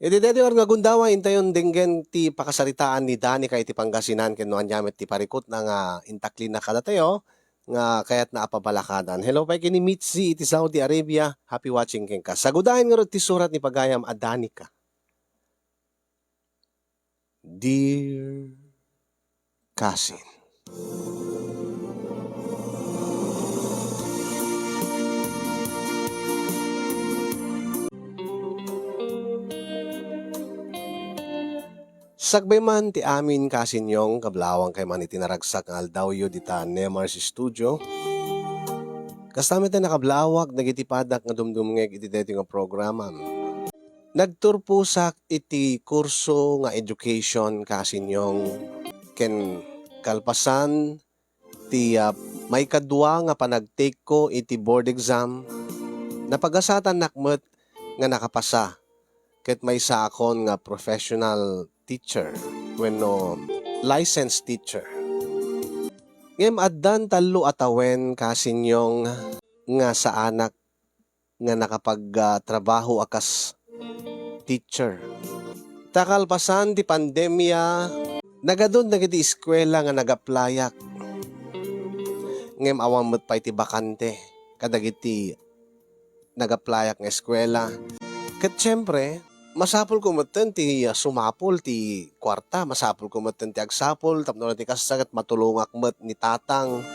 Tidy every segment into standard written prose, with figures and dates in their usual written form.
Iti deti or nga gundawa intayon denggen ti pakasaritaan ni Dani kay ti Pangasinan ken no anyamit ti parikot na nga intakli na kadatayo nga kayat na apabalakadan. Hello pa kini Mitzi iti Saudi Arabia. Happy watching ken ka. Sagudahin nga ti surat ni Pagayam a Danica. Dear Cousin. Sagbay man ti amin kasinyong kablawang kay man itinaragsak nga aldawyo dita Nemars Studio. Kastamit na nakablawak nagitipadak nga dumdumngeg iti deti nga programa. Nagturpusak iti kurso nga education kasinyong ken kalpasan ti may kadwa nga panagtake ko iti board exam. Napagasatan nakmet nga nakapasa ket may saakon nga professional teacher wenno licensed teacher. Ngem addan tallo atawen kasinyong nga sa anak nga nakapagtrabaho akas teacher. Takalpasan ti pandemya nagadun nagiti eskwela nga nagaplayak. Ngem awang met pa iti bakante kadagiti nagaplayak nga eskwela. Ket syempre masapul ko meten ti sumapol ti kwarta, masapul ko meten ti agsapol, tapno na ti kasagat matulungak met ni tatang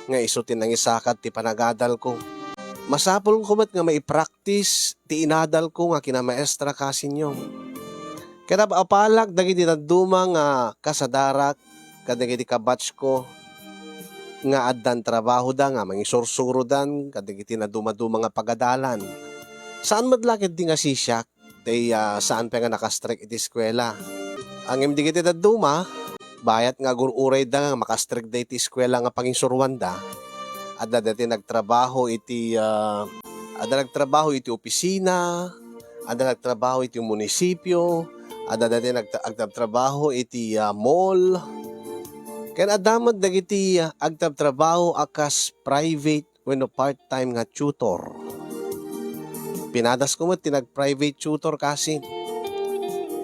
nga iso tinangisakat ti panagadal ko. Masapul ko met nga maipractice ti inadal ko nga kinamaestra kasinyong. Kaya apalag dagiti naduma nga kasadarak kadagiti kabatch ko nga addan trabaho da nga mangisursurodan kadagiti naduma-duma nga pagadalan. Saan madlakid di nga sisyak? Tay saan pa nga nakastrike iti eskwela. Ang imdi iti daduma, bayat nga gururay da nga makastrike da iti eskwela nga pangingsurwan da. Adda dati nagtrabaho iti opisina, adda nagtrabaho iti munisipyo, adda dati nagtrabaho iti mall. Ken adamad dagiti agtrabaho akas private wenno part-time nga tutor. Pinadas ko mo tinag-private tutor kasi.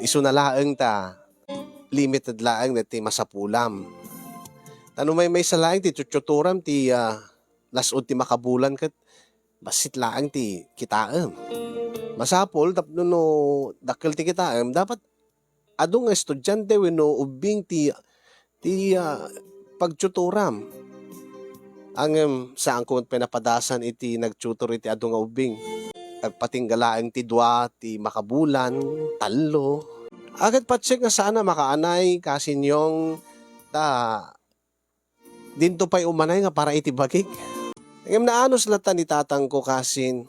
Isu na laeng ta. Limited laeng na ti masapulam. Tano may sa laeng ti tuturam ti lasod ti makabulan kat basit laeng ti kitaem. Masapol tapno no dakkel ti kitaem dapat adung nga estudyante wenno ubing ti pagtuturam. Ang saan ko pinapadasan iti nagtutor iti adung nga ubing. Nagpatinggalaang ti dua, ti makabulan, talo. Agad patsik nga sana makaanay kasinyong dinto pa'y umanay nga para iti bagik. Ngam naanos lata ni tatang ko kasin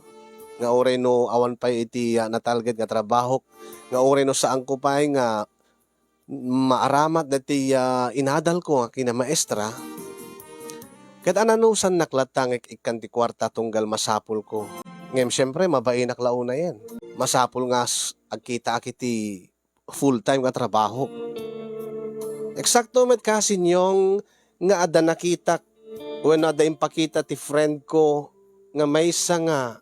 nga oray no awan pa'y iti natalgad nga trabaho nga oray no saan ko pa'y nga maaramat dati inadal ko nga kinamaestra. Kat ananusan naklatang ikan ti kwarta tunggal masapul ko. Ngayon, syempre, mabainak launa yan. Masapul nga agkita akiti full-time nga trabaho. Eksakto met kasi nyong nga ada nakita when ada impakita ti friend ko nga may isa nga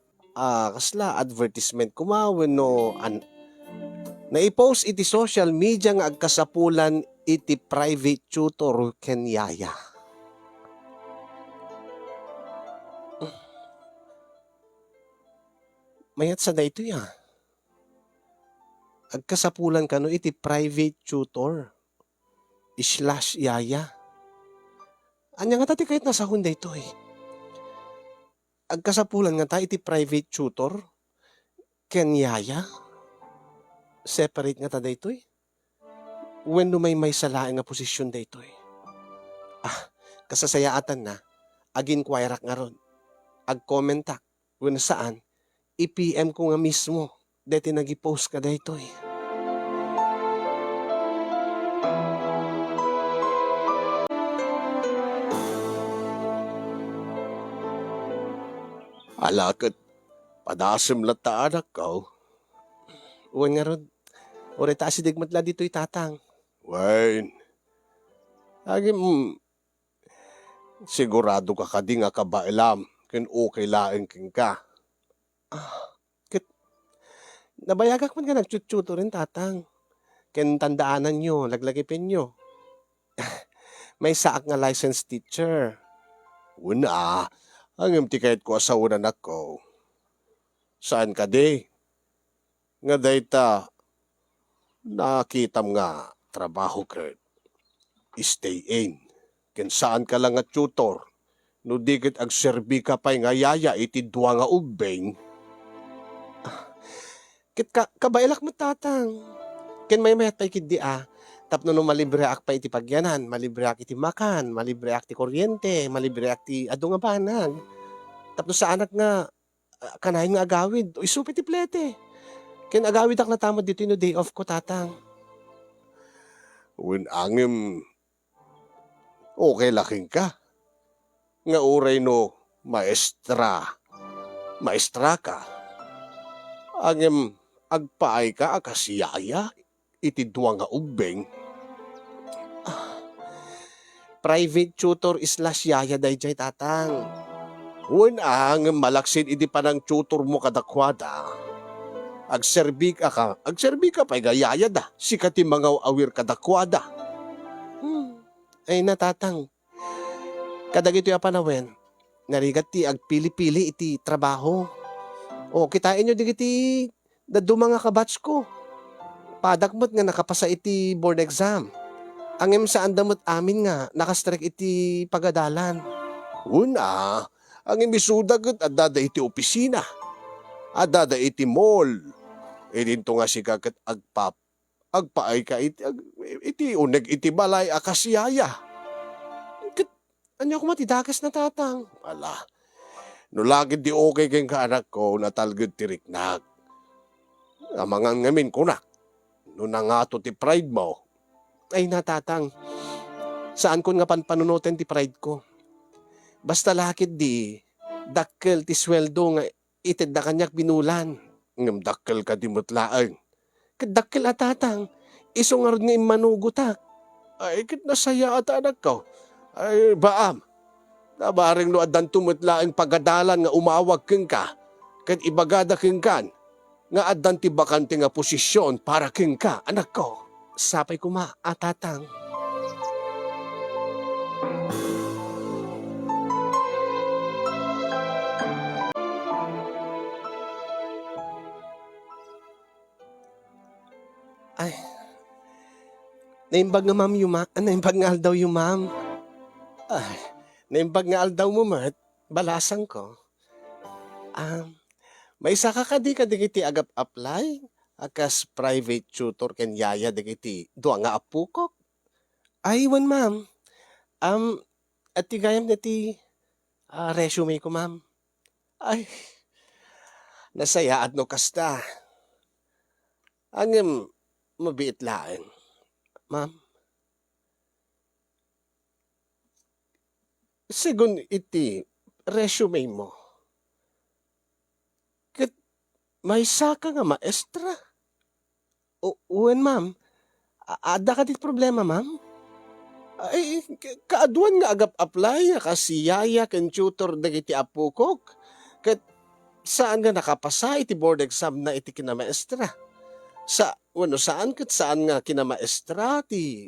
kasla advertisement kuma wenno na-post iti social media nga agkasapulan iti private tutor ken yaya. Mayat sa dayto ya. Agkasapulan ka no iti private tutor. / yaya. Anya nga tati kahit nasa hunda ito eh. Agkasapulan nga ta iti private tutor. Ken yaya. Separate nga ta dayto eh. When may salaing nga posisyon dayto eh. Kasasayaatan na. Ag-inquirak nga ron. Ag-commentak. When saan. I-PM ko nga mismo. Deti nag-post ka dito eh. Alakot. Padasim lata anak ko. Uwan nga ron. Ore ta si digmat la dito'y tatang. Wayne. Agi sigurado ka kadi nga kabailam. Ken okay laeng king ka. Nabayagak man nga nagtuturo rin tatang. Ken tandaanan nyo, laglagipin nyo. May saak nga licensed teacher. Una, ang imtikait ko sa una nako. Saan ka di? Nga dayta, nakitam nga trabaho ka. Stay in. Ken saan ka lang nga tutor. No digit ag serbi ka pa'y nga yaya iti dua nga ubeng. Kit kabailak mo tatang. Ken may mayat pa'y kidi Tapno no malibre ak pa iti pagyanan, malibre ak iti makan, malibre ak ti kuryente, malibre ak ti adu nga banag. Tapno sa anak nga, kanayon nga agawid, o isupi ti plete. Ken agawid ak na tamo dito no day off ko tatang. Wen angem, okay laking ka. Nga uray no, maestra ka. Angem, agpaay ka akasiyaya, iti duwa nga ubeng. Private tutor slash yaya dayjay tatang. Wen ang malaksid iti panang tutor mo kadakwada. Agserbi ka pa'y gayaya da, sikat ti mga awir kadakwada. Ay natatang, kadag ito panawen, narigat ti agpili-pili iti trabaho. O kitain nyo digiti dadu mga kabatch ko. Padakmot nga nakapasa iti board exam. Angem saan damot amin nga nakastrek iti pagadalan. Una, ang imisudagot at dada iti opisina. At dada iti mall. E dinto nga si kakat agpaay ka iti uneg iti balay akasiyaya. Anyo ko matidakas na tatang. Ala, no lagid di okay keng kaanak ko natalgid ti riknag. Amangan ngamin kunak. No nangato ti pride mo. Ay natatang, saan ko nga panunutin ti pride ko? Basta lakit di, dakkel ti sweldo nga ited na kanyak binulan. Ngam dakkel ka di mutlaan. Kadakkel atatang, isong nga manugutak. Ay kit nasaya at anak ko. Ay baam, nabaring no adan tumutlaang pagadalan nga umawag keng ka, kat ibagada keng kan, nga adan ti bakante nga posisyon para keng ka, anak ko. Sapay ko atatang. Ay, naimbag nga ma'am naimbag nga aldaw yung ma'am. Ay, naimbag nga aldaw mo mat, balasang ko. May isa ka digiti agap apply, akas private tutor ken yaya digiti duwa nga apukok. Ay, wan ma'am. At tigayam na ti resume ko ma'am. Ay, nasaya at no kasta. Angem, mabiit laeng. Ma'am. Sigun iti resume mo. Kat may saka nga maestra. Uwan ma'am. Ada ka dit problema ma'am? Ay, kaaduan nga agap apply kasi yaya ken tutor dagiti apukok. Kat saan nga nakapasa iti board exam na iti kinamaestra? Saan nga kinamaestra ti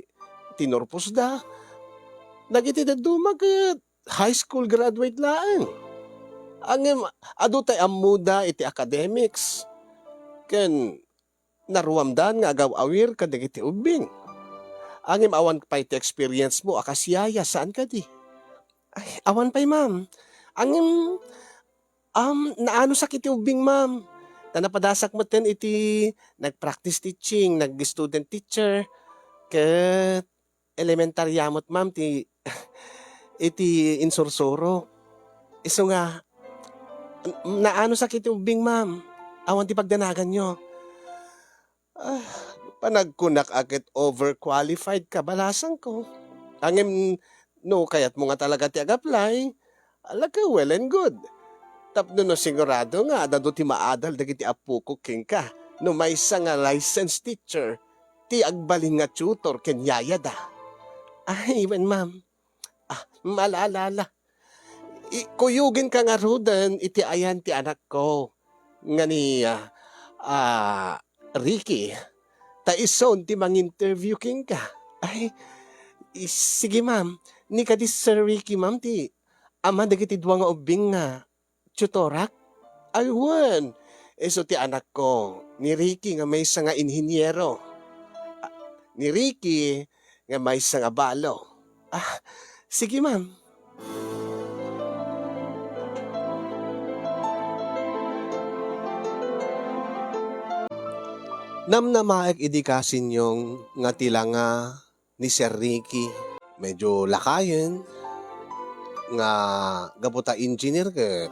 tinurpos da? Dagiti dadumag high school graduate laeng. Ang adu tay amuda iti academics. Ken naruamdan nga agaw awir kadagiti ubing. Angem awan pa iti experience mo akasiyaya saan ka di? Ay, awan pa'y ma'am. Angem naano sakit ti ubing ma'am. Tanapadasak mo ten iti nag-practice teaching, nag-student teacher, ket elementary yamot ma'am ti iti insursuro. Iso nga, naano sakit ti ubing ma'am. Awan ti pagdanagan nyo. Panagkunak akit overqualified ka balasang ko. Angem no kayat mo nga talaga ti ag-apply, alaga well and good. Tapno no sigurado nga dado ti maadal dagiti apuko ken ka. No may isa nga licensed teacher, ti agbalin nga tutor ken yayada. Ay, even ma'am. Malaalala. Kuyugin ka nga rudan iti ayan ti anak ko. Nga ni Ah, Ricky, taison ti mang-interview king ka. Ay, sige ma'am. Ni ka di Sir Ricky ma'am ti ama dagiti dua nga ubing nga tutorak. Aywan. So ti anak ko, ni Ricky nga may isa nga inhinyero. Ni Ricky nga may isa nga balo. Ah, sige ma'am. Namnamaek idikasin yung nga tila nga ni Sir Ricky. Medyo lakayen nga gaputa engineer ke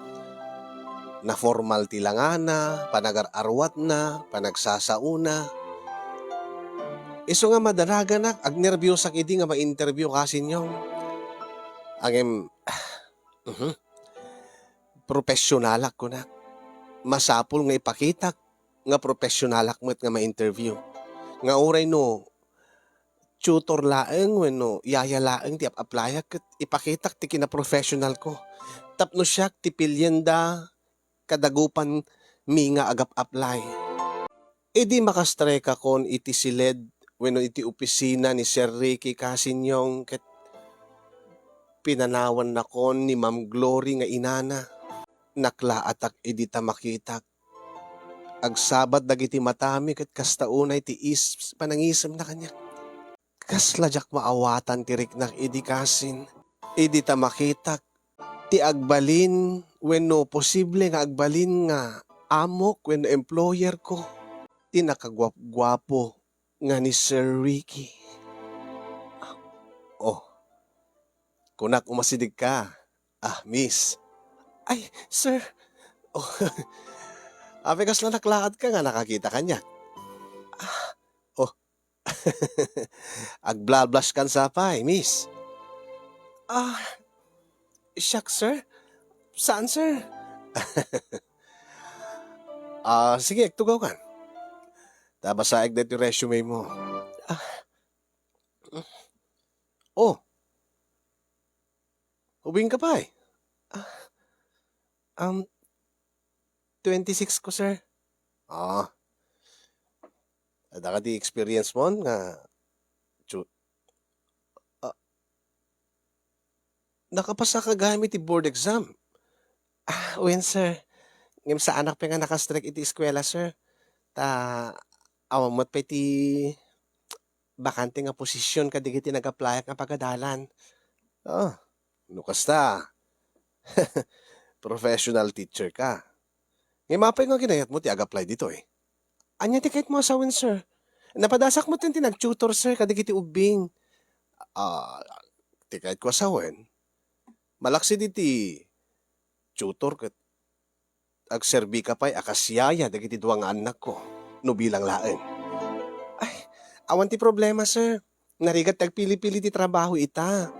na formal tilanga na, panagar-arwat na, panagsasauna. Iso nga madaraga na, ag nervyos idi nga ma-interview kasin yung agem profesionalak ko na. Masapul nga ipakita nga profesionalak mo't nga ma-interview. Nga oray no, tutor laeng wenno yaya laeng ti ap-applyak ket ipakitak ti kina-professional ko. Tapno siya ti pilyenda kadagupan mi nga agap-apply. Di makastreka kon iti silid wenno iti opisina ni Sir Ricky Casinyong ket pinanawan na kon ni Ma'am Glory nga inana. Naklaatak idi ta makitak. Agsabat dagiti matami ket kastaunay ti panangisem na kanya. Kasladyak maawatan ti riknak idi kasin. Idi ta makitak ti agbalin wenno posible nga agbalin nga amok wenno employer ko. Ti nakagwap-gwapo nga ni Sir Ricky. Oh, kunak umasidig ka. Miss. Ay, sir. Oh, apekas lang naklaad ka nga nakakita kanya. Oh, agblablas kan sapay, miss. Shucks, sir. Saan, sir? Sige, tugaw kan. Tabasaig na yung resume mo. Oh, hubing ka pa eh. 26 ko, sir. Ada ka di experience mo nga nakapasa ka gamit ti board exam. When, sir. Ngem sa anak pa nga nakastrike iti eskwela, sir. Awamot pa iti bakante nga posisyon kadigiti nag-apply nga pagadalan. No kasta. Professional teacher ka. Ngayon mapay nga ginayat mo ti ag-apply dito eh. Anya ti kahit mo asawin, sir. Napadasak mo ti nag-tutor, sir, kadigiti ubing. Ti kahit ko asawin. Malaksi diti tutor kat agserbi ka pa'y akasyaya dagiti duwang anak ko. No bilang laeng. Ay, awan ti problema, sir. Narigat tagpili-pili ti trabaho ita.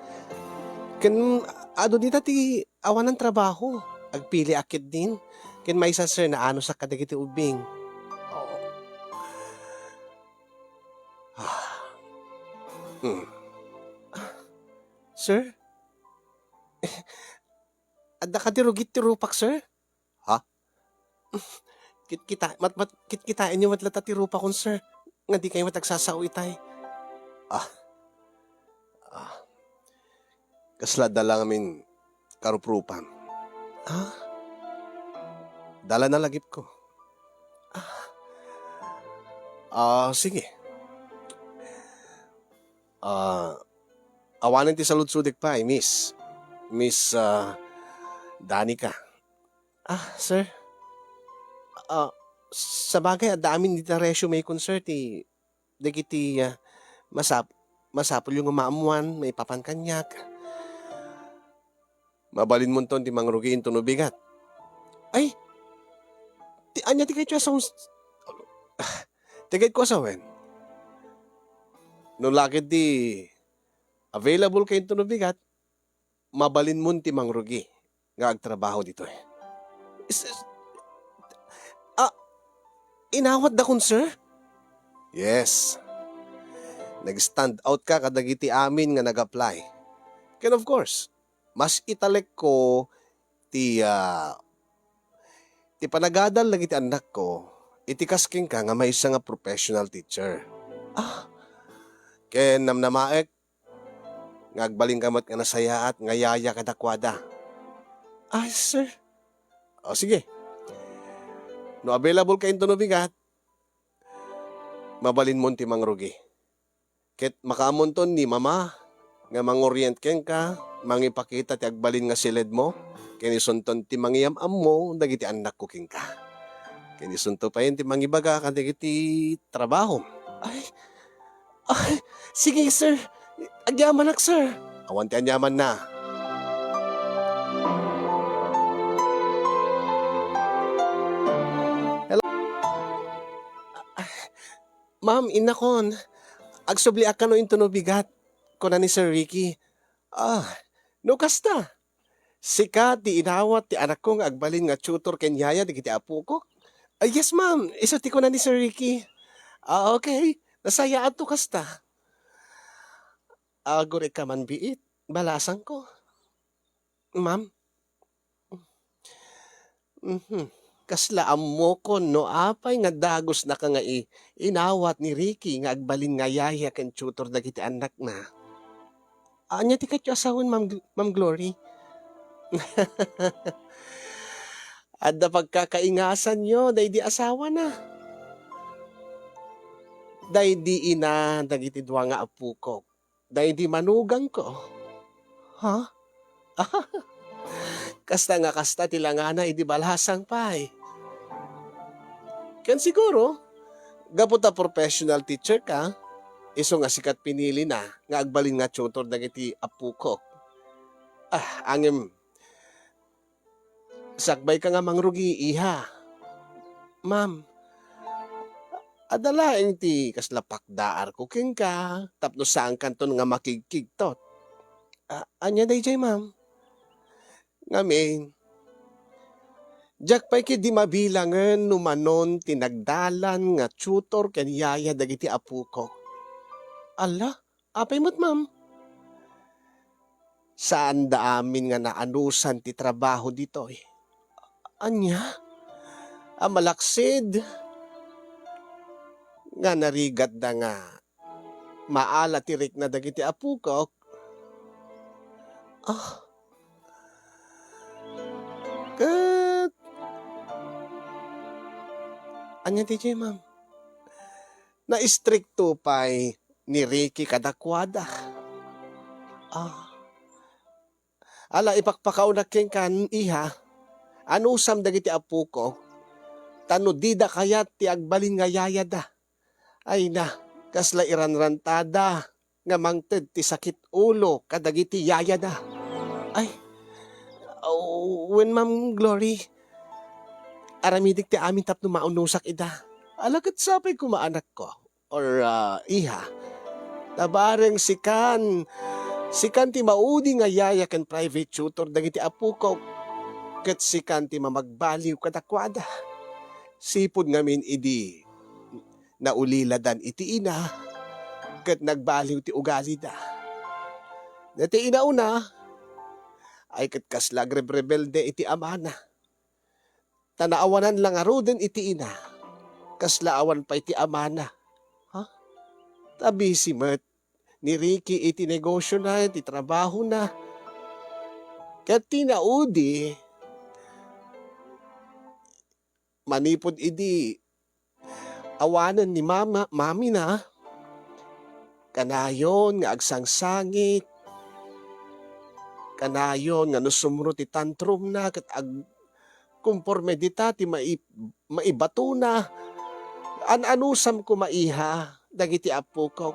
Dita ti awan ng trabaho. Agpili akit din. Ken may isa, sir, na ano sa kadagiti ubing. Sir? Adda ka dirugit ti rupak, sir? Ha? Kitkitain niyo matlata ti rupa kon, sir. Nga di kayo matagsasao itay. Kasla dala ngamin karuprupan. Dala na lagip ko. Sige. Awanan ti saludsudik pa miss. Miss Danica. Sir. Sa bagay, amin dita resume kon, sir, ti dagiti masapol yung umaamuan, may papankanyak. Mabalin mo ton ti mangrugiin to no bigat. Ay, anya ti kayo asawin. Tigay ko asawin. No lakit di available kayo to no bigat, mabalin mo ti mangrugi nga agtrabaho dito eh. Inawat da kun, sir? Yes. Nag-stand out ka kadagiti amin nga nag-apply. Can of course, mas italek ko ti panagadal lagi ti anak ko itikasking ka nga may isa nga professional teacher. Ah, Ken namnamaek, ngagbaling kamot nga nasaya at ngayaya kadakwada. ay sir. O sige, no available ka into no bigat, mabalin mo ti mangrugi. Ket makaamonton ni mama, nga mangorient ken ka, mangipakita ti agbalin nga silid mo, kinisunton ti mangiyam-am mo, dagiti anak ko king ka. Kinisunto pa yun ti mangibaga, dagiti trabaho. Ay, ay, sige sir. Agyaman sir. Awan ti anyaman na. Ma'am, inakon. Agsubli ka no into no bigat. Kuna ni Sir Ricky. No kasta. Sika ti inawat ti anak ko nga agbalin nga tutor ken yaya dagiti apo ko. Yes ma'am, iso ti kuna ni Sir Ricky. Okay. Nasaya ato kasta. Agore ka man biit. Balasan ko. Ma'am. Kasla mo ko no apay nga dagos na ka nga inawat ni Ricky nga agbalin nga yaya ken tutor dagiti anak na. Anya ti katyo asawon Ma'am Glory. Adda pagkakaingasan nyo, di asawa na. Di ina dagiti duwa nga apu ko. Di manugang ko. Ha? Kasta tilangana idi balhasang pay. Ken siguro, gaputa professional teacher ka, iso nga sikat pinili na, nga agbalin nga tutor dagiti apu ko. Angem, sakbay ka nga mangrugi, iha. Ma'am, Adalaeng ti kaslapak daar ko king ka, tapno saan kanton nga makigkigtot. anya dayjay ma'am. Ngamin, jak pa'y di mabilangan numanon tinagdalan nga tutor ken yaya dagiti apu ko. Ala, apay mo't ma'am. Saan da amin nga naanusan ti trabaho dito eh. Anya? Malaksid. Nga narigat da nga maala tirik na dagiti apu ko. Kat Anya dayjay ma'am. na istrikto pa'y ni Ricky kadakwada. Ala ipakpakaw na ken kan iha. Anusam dagiti apu ko. Tano dida kayat ti agbalin nga yayada. Ay na, kasla iranrantada. Nga mangted ti sakit ulo kadagiti yayada. Ay, when Ma'am Glory, aramidik ti amin tapno maunusak ida. Alakat sapay kumaanak ko. Or iha. Tabareng sikan ti maudi nga yaya ken private tutor dagiti apu ko. Ket sikan ti mamagbaliw kadakwada. Sipod ngamin idi nauliladan iti ina. Ket nagbaliw ti ugali da. Dati inauna ay ket kaslag rebelde iti amana. Tanaawanan lang aruden iti ina. Kaslaawan pa iti amana. Tabi si Mert ni Ricky iti negosyo na, iti trabaho na. Kaya tinaudi, manipod idi, awanan ni mami na, kanayon nga agsangsangit, kanayon nga nusumro ti tantrum na, kat kumporme dita ti maibato na, anusam ko maiha, dagiti apo ko.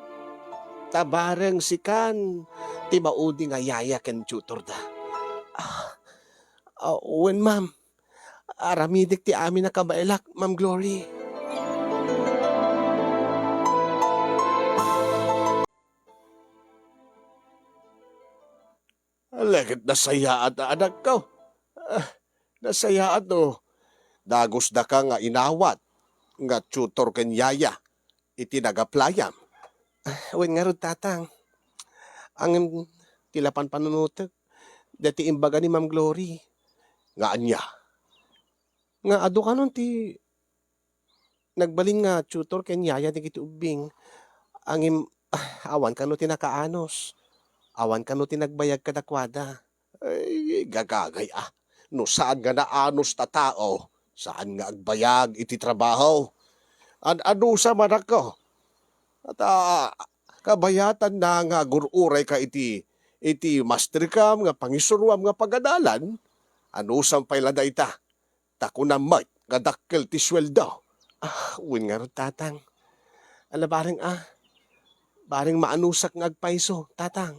Tabareng sikan, ti maudi nga yaya ken tutor da. When ma'am, aramidik ti amin na kabailak, Ma'am Glory. Alagit nasayaat na anak ko. Nasayaat no. Dagos da ka nga inawat, nga tutor ken yaya, iti nagaplayam. When nga rod tatang, ang tilapan panunutek, dati imbaga ni Ma'am Glory. Nga anya. Nga ado ka nun ti nagbalin nga tutor ken yaya dagiti ubing. Angim awan kano ti nakaanos. Awan kano ti nagbayag kadakwada. Ay, gagagay no saan nga naanos ta tao? Saan nga agbayag iti trabaho? Adusa man ako. At kabayatan na nga gururay ka iti mastercam nga pangisuruam nga pagadalan. Anusam pay laday ta? Tako na mat nga dakkel ti sweldo. Uwin nga ro tatang. Baring baring maanusak nga agpaiso, tatang.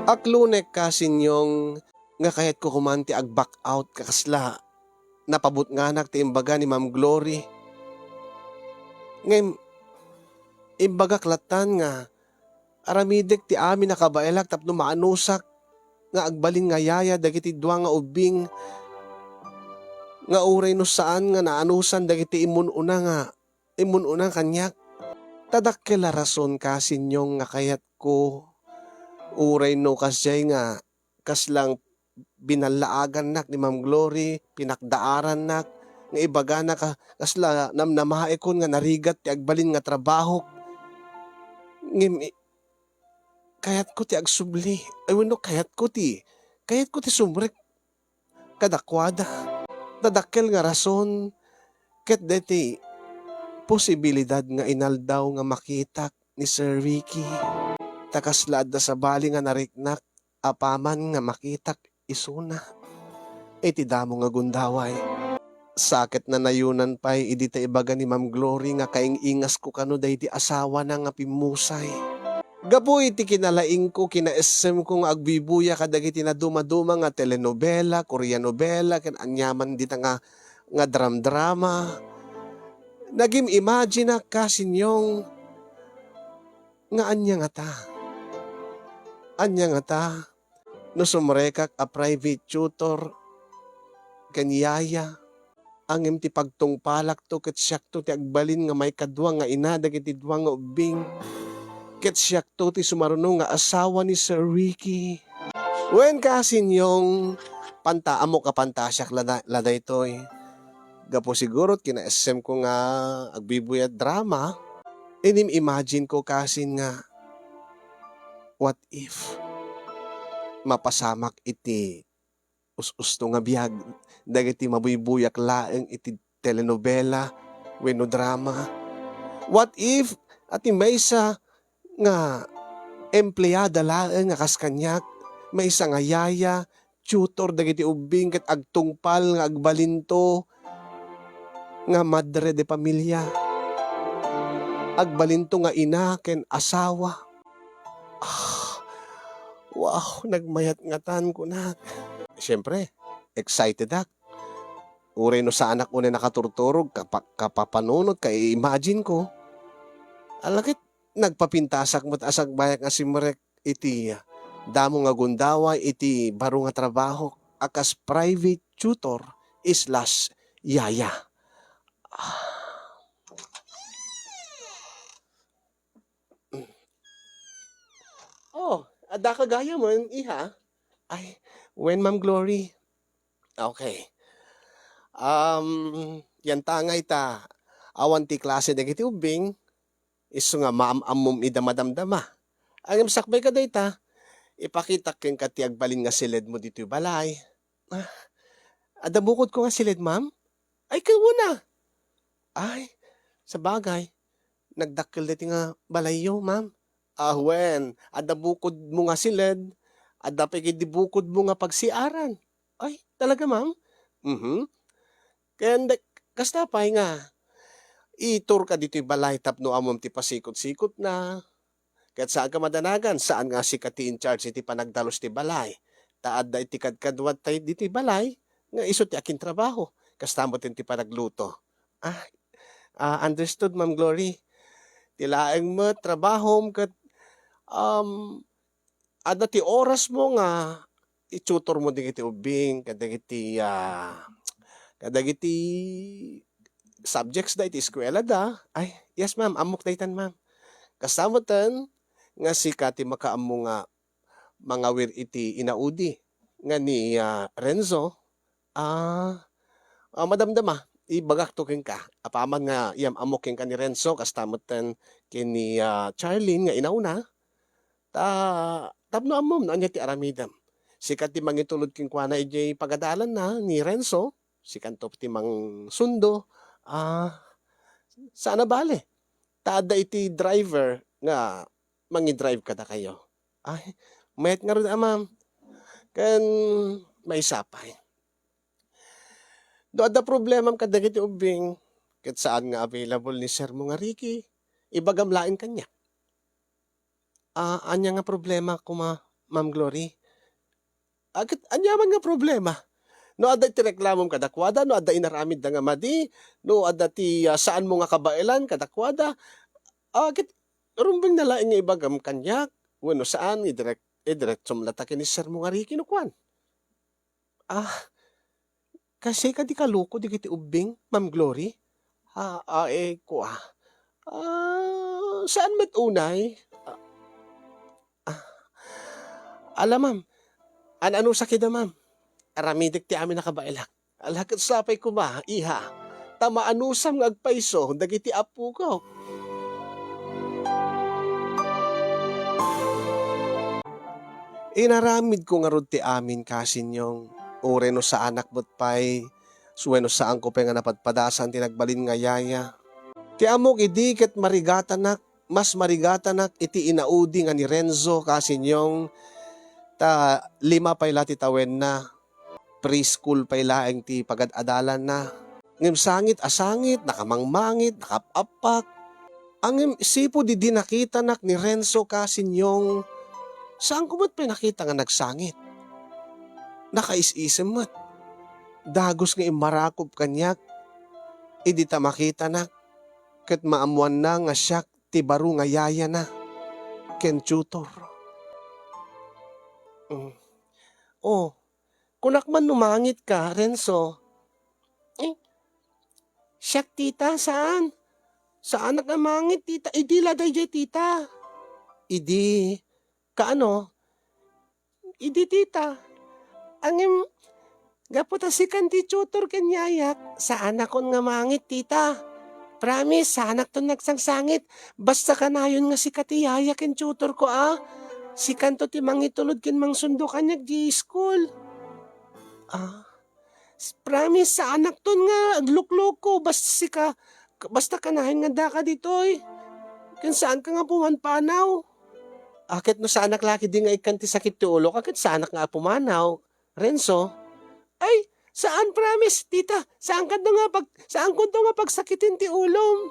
Aklunek kasinyong nga kahit ko kumanti ag-back out kakasla napabut nga anak ti imbaga ni Ma'am Glory. Ngayon, imbaga klatan nga aramidek ti amin nakabaelak tapno maanusak nga agbalin nga yaya dagiti dua nga ubing nga uray no saan nga naanusan dagiti imununa kanyak. Tadakkela rason kasinyong nga kayat ko uray no kasyay nga kaslang binalaagan nak ni Ma'am Glory, pinakdaaran nak, nga ibaga na kasla namnamae kon nga narigat ti agbalin nga trabaho. Ngim, kayat ko ti agsubli. Ay wano kayat ko ti sumrek kadakwada. Tadakkel nga rason, ket deti posibilidad nga inaldaw nga makitak ni Sir Ricky. Takaslad da sa bali nga nariknak, apaman nga makitak isuna. Iti damo nga gundaway. Sakit na nayunan pa'y idita ibaga ni Ma'am Glory nga kaing ingas ko kano day di asawa na nga pimusay. Gaboy iti kinalaing ko kina-SM ko nga agbibuya kadagiti na dumaduma nga telenovela, Koreanovela, ken anyaman dita nga dram-drama. Nagim imagine na kasinyong nga anya nga ta. Anya nga ta. No sumrekak a private tutor kanyaya angem ti pagtungpalak to ket siyak to ti agbalin nga may kadwa nga ina dagiti dua nga ubing ket siyak to ti sumaruno nga asawa ni Sir Ricky. Wen kasinyong amo ka pantasyak lada itoy. Gapo siguro kina-SM ko nga agbibuyat drama. Imagine ko kasin nga what if mapasamak iti us-usto nga biyag dagiti mabuybuyak laeng iti telenovela wenno drama. What if ati maysa nga empleyada laeng nga kaskanyak maysa nga yaya tutor dagiti ubing ket agtungpal nga agbalinto nga madre de pamilya. Agbalinto nga ina ken asawa. Wow, nagmayat ngatan ko na. Siyempre, excited ak. Uray no sa anak ko na nakaturturog, kapapanunod, imagine ko. Alakit, nagpapintasak mo't asag bayak nga simrek iti damo nga gundaway, iti baro nga trabaho, akas private tutor islas yaya. Oh, ada kagaya mo, iha? Ay, when Ma'am Glory? Okay. Yan tangay ta. Awan ti klase dagiti ubing. Isu nga maam-amom ida madamdama. Ang sakbay ka dayta. Ipakita ken kati agbalin nga silid mo dito yung balay. Ada bukod ko nga silid, ma'am? Ay, kayo na. Ay, sa bagay. Nagdakkel diti nga balayo, ma'am. Wen, ada bukod mo nga silid. Ada pagidi bukod mo nga pagsiaran. Ay, talaga, ma'am? Kaya kastapay nga, itur ka dito yung balay tapno amom ti pasikot-sikot na. Kahit saan ka madanagan, saan nga si kati in charge iti panagdalos ti balay. Taad da iti kadkadwat tayo dito yung balay, nga iso ti akin trabaho. Kastamot ti panagluto. Understood, Ma'am Glory. Tilaeng mo, trabaho kat ada ti oras mo nga itutor mo digiti ubing, kadagiti subjects da iti eskwela da. Ay, yes ma'am, amok daytan ma'am. Kasamutan nga si kati makaammo nga mga wir iti inaudi nga ni Renzo Ah, madamdam ibagak to ken ka. Apaman nga iyam amok ken ka ni Renzo kastamoten ken ni Charlene nga inauna. Tapno amom no anya ti aramidam. Sikat ti mangitulod ken kuana ijay pagadalan na ni Renzo. Sikanto ti sundo. Ah, sana bale. Tada iti driver nga mangi-drive kada kayo. Ay, mayat nga ron ma'am. Ken may sapay. Do adda problema kadagiti ubing ket saan nga available ni sir mo nga Ricky. Ibagam lain kanya. Anya nga problema kuma Ma'am Glory. Ket anya man nga problema. No adda ti reklamom kadakwada, no adda inaramid da nga madi, no adda ti saan mo nga kabailan kadakwada. Ket rumbeng na laing nga ibagam kanyak. Wenno saan idiretsom lataken ni sir mo nga Ricky no kwan. Kasi kadi kaluko di kiti ubing, Ma'am Glory. Saan met unay? Alam ma'am, ano sakit na ma'am? Aramidik ti amin nakabailak. Alhakat sapay ko ba, iha. Tamaanusam nga agpaiso, dagiti apu ko. Inaramid ko nga rod ti amin kasin yung ure no sa anak mo't pay, suweno saan ko pa nga napadpadasan tinagbalin nga yaya. Ti amok idi ket marigatanak, mas marigatanak iti inaudi nga ni Renzo kasin yung lima pay lati tawen na preschool pay laeng ti pagad-adalan na. Ngem sangit asangit, nakamangmangit, nakapapak. Ang isipo di nakita nak ni Renzo kasin yung saan ko ba't nakita nga nagsangit? Nakais-isem mat. Dagos nga imarakop kanyak. Idi ta makita na. Ket maamuan na nga siyak ti baro nga yaya na. Ken tutor. Kunak man numangit ka, Renzo. Siyak tita, saan? Saan nakamangit tita? Idi laday jay tita. Idi, kaano? Idi tita. Angim, gaputasikan ti tutor kanyayak. Saan akon nga mangit tita? Promise, sanak to nagsangsangit. Basta kanayon nga si katiyaya ken tutor ko Si kanto ti mangitulod ken mangsundo kanyag di school. Promise, sa anak ton nga agluklok ko. Basta kanayon nga daka ditoy. Ken saan ka nga pumanpanaw? Akit no sa anak laki di nga ikan ti sakit ti ulo. Akit sa anak nga pumanaw. Renzo? Ay, saan promise, tita? Saan ko nga pagsakitin ti ulom?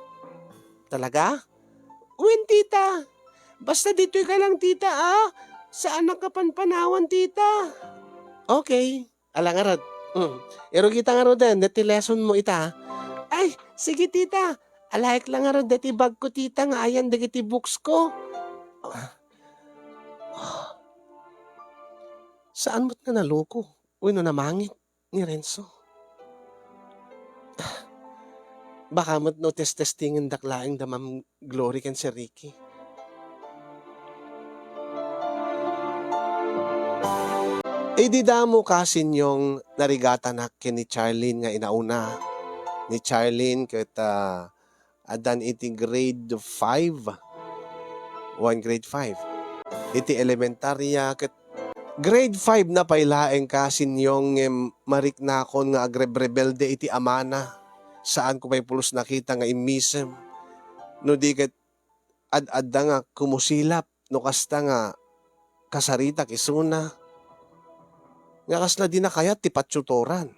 Talaga? Uwin, tita. Basta dito'y ka lang, tita, Saan nakapanpanawan, tita? Okay. Ala nga rod. Ero kita nga rod din, dati lesson mo ita. Ay, sige, tita. Alayek lang nga rod, dati bag ko, tita, nga ayan, dati books ko. Saan mo't nga naloko? Uy, no namangit ni Renzo. Baka mo't no testingin daklaing damam Glory ken si Ricky. Di damo kasin yung narigata na ken ni Charlene nga inauna. Ni Charlene ket adan iti grade 5. Grade 5. Iti elementarya ket grade 5 na pailaeng kasin yung mariknakon nga agrebrebelde iti amana. Saan ko pa'y pulos nakita nga imisem. No di ket ad-adda nga kumusilap. No kasta nga kasarita kisuna. Nga kasla di na kaya ti patsutoran.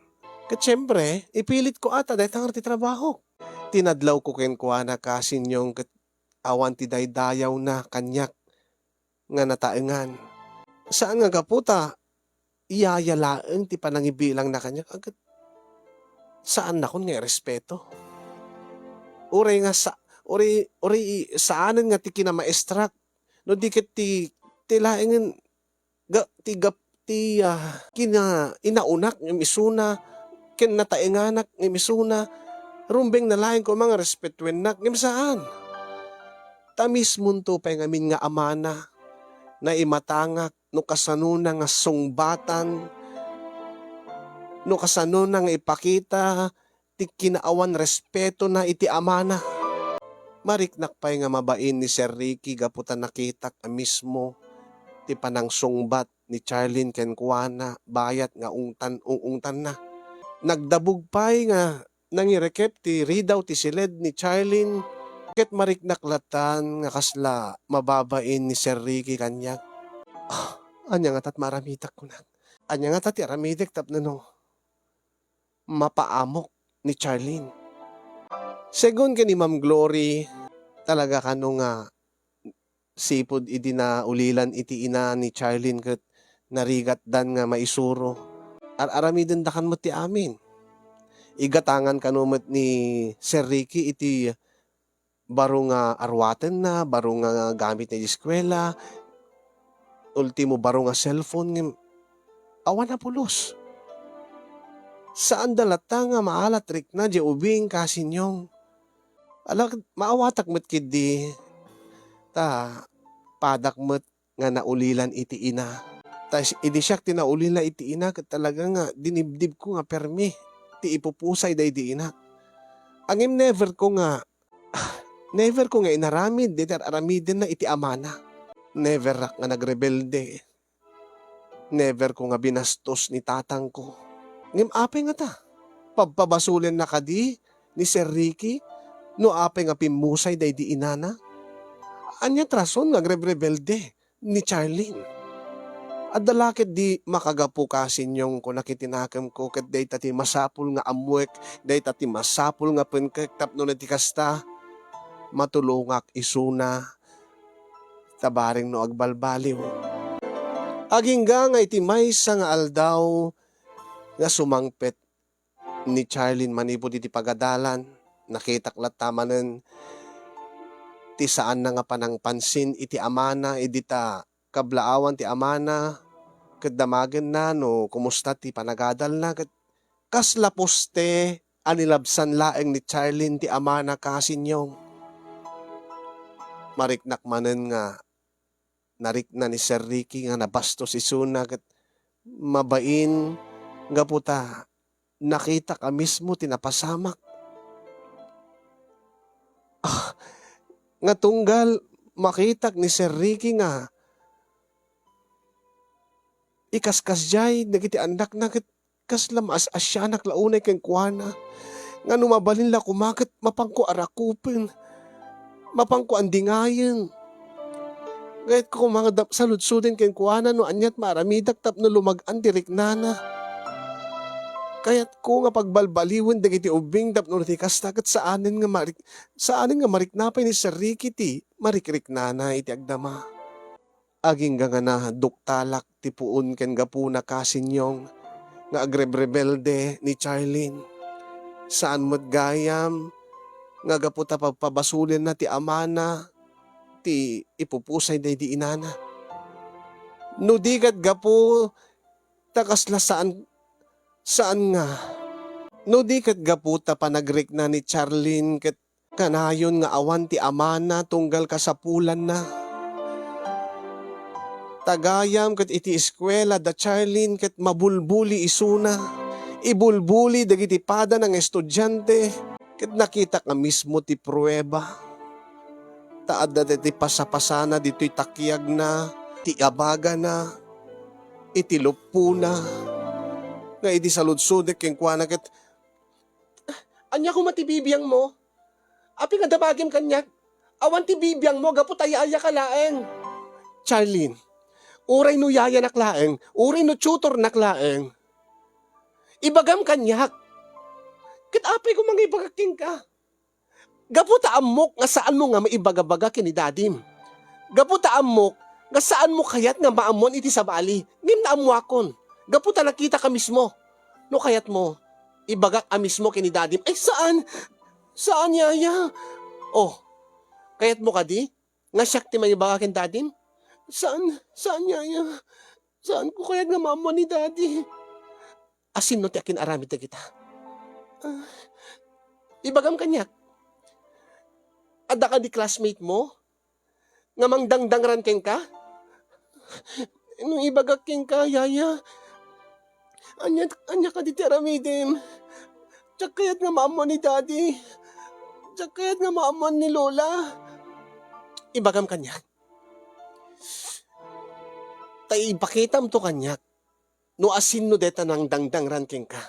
Ket syempre, ipilit ko ata dahil tangar ti trabaho. Tinadlaw ko ken kuana kasin yung awan ti daydayaw na kanyak nga nataengan. Saan nga kaputa, iyayalaeng ti panangibilang na kanyak. Agad, saan na kon nga respeto? Uri saanen nga ti kinamaestrak. No di ket ti laengen inaunak ng misuna, ken nataenganak ng misuna, rumbeng na laeng ko mga respetuin nak, ng saan? Tamis munto pa ngamin nga amana, na imatangak, no kasanuna nga sungbatan, No kasano nang ipakita ti kinaawan respeto na iti amana. Mariknak pa'y nga mabain ni Sir Ricky gaputan nakitak mismo ti panangsungbat ni Charlene ken kuana bayat nga ungtan na. Nagdabog pa'y nga nangirekep ti ridaw ti silid ni Charlene ket mariknak latan nga kasla mababain ni Sir Ricky kanya. Anya nga tat maramitak ko na. Anya nga tat aramitek tapno no mapaamok ni Charlene. Segon ni Ma'am Glory, talaga kano nga sipod iti na ulilan iti ina ni Charlene ket narigat dan nga maisuro. Aramiden dakan mo ti amin. Igatangan kanumet ni Sir Ricky iti baro nga arwaten na, baro nga gamit na eskwela, ultimo baro nga cellphone nga awan na pulos. Saan dalata nga maalat rik na di ubing kasinyong. Alag maawatak met kidi ta padak met nga naulilan iti ina. Ta idi siyak tinaulila iti ina ket talaga nga dinibdib ko nga permi ti ipupusay day di ina. Angim never ko nga inaramid di aramidin na iti amana. Never rak nga nagrebelde. Never ko nga binastos ni tatang ko. Ngim apay nga ta. Pagpabasulin na kadi ni Sir Ricky no apay nga pimusay day di inana. Anya trason nga rebelde ni Charlene. At dalakit di makagapu kasin yung kung nakitinakam ko ket day tati masapul nga amwek, day tati masapul nga penkek tapno na ti kasta. Matulungak isuna tabaring no agbalbaliw. Agingga nga iti maysa nga aldaw nga sumangpet ni Charlene manipod iti pagadalan. Nakitaklat tamanen ti saan na nga panangpansin iti amana edita kablaawan ti amana ket damagen na no kumusta ti panagadal na ket kasla poste anilabsan laeng ni Charlene ti amana kasinyong. Mariknak manen nga narikna ni Sir Ricky nga nabastos isuna ket mabain nga puta nakita ka mismo tinapasamak. Nga tunggal makitak ni Sir Ricky nga ikaskasjay nagiti andak na ket kaslam as asyanak launay ken kuana nga numabalin la kumakit mapangko arakupin mapangko andingayen. Kahit ko mga saludsudin ken kuana no anyat maramidak tapno lumag-an dirik nana. Kaya't ko nga pagbalbaliwen dagiti ubing tapno ti kasta ket saanen nga mariknapay ni Sir Ricky ti marikriknana iti agdama. Aging nga na duktalak ti puon ken gapuna kasinyong nga agrebrebelde ni Charlene. Saan mo't gayam nga gaputa pagpabasulin na ti amana ti ipupusay day di inana. No digat gapu takasla saan nga. No digat gapu ta panagrik na ni Charlene ket kanayon nga awan ti amana tunggal kasapulan na. Tagayam ket iti eskwela da Charlene ket mabulbuli isuna. Ibulbuli dagiti pada ng estudyante ket nakita ka mismo ti pruweba. Taad na ti pasapasana dito'y takyag na, ti abaga na, iti lupo na. Nga iti saludsudek ken kuana ket anya ko matibibiyang mo? Api nga damagim kanyak. Awan ti bibiyang mo gapu tayaya ka laeng. Charlene, uray no yaya naklaeng, uray no tutor naklaeng. Ibagam kanyak. Ket apay ko mangibagaking ka. Gaputa amok nga saan mo nga maibagabaga kini dadim. Gaputa amok nga saan mo kayat nga maamon iti sabali. Ngim na amuakon. Gaputa nakita ka mismo. No kayat mo, ibagak a mismo kini dadim. Ay saan? Saan yaya? Oh, kayat mo ka di? Nga siyak ti maibagak kin dadim? Saan? Saan yaya? Saan ko kayat nga maamon ni daddy? Asin no ti akin aramid na kita. Ibagam kanyak. Ada ka di classmate mo? Nga mangdangdangran ken ka? Nung ibagak ken ka, yaya. Anya ka di ti aramidem. Tsak kayat nga maamon ni daddy. Tsak kayat nga maamon ni lola. Ibagam kanya. Tay ipakitam to kanya. No asin no deta nang dangdang ranking ka.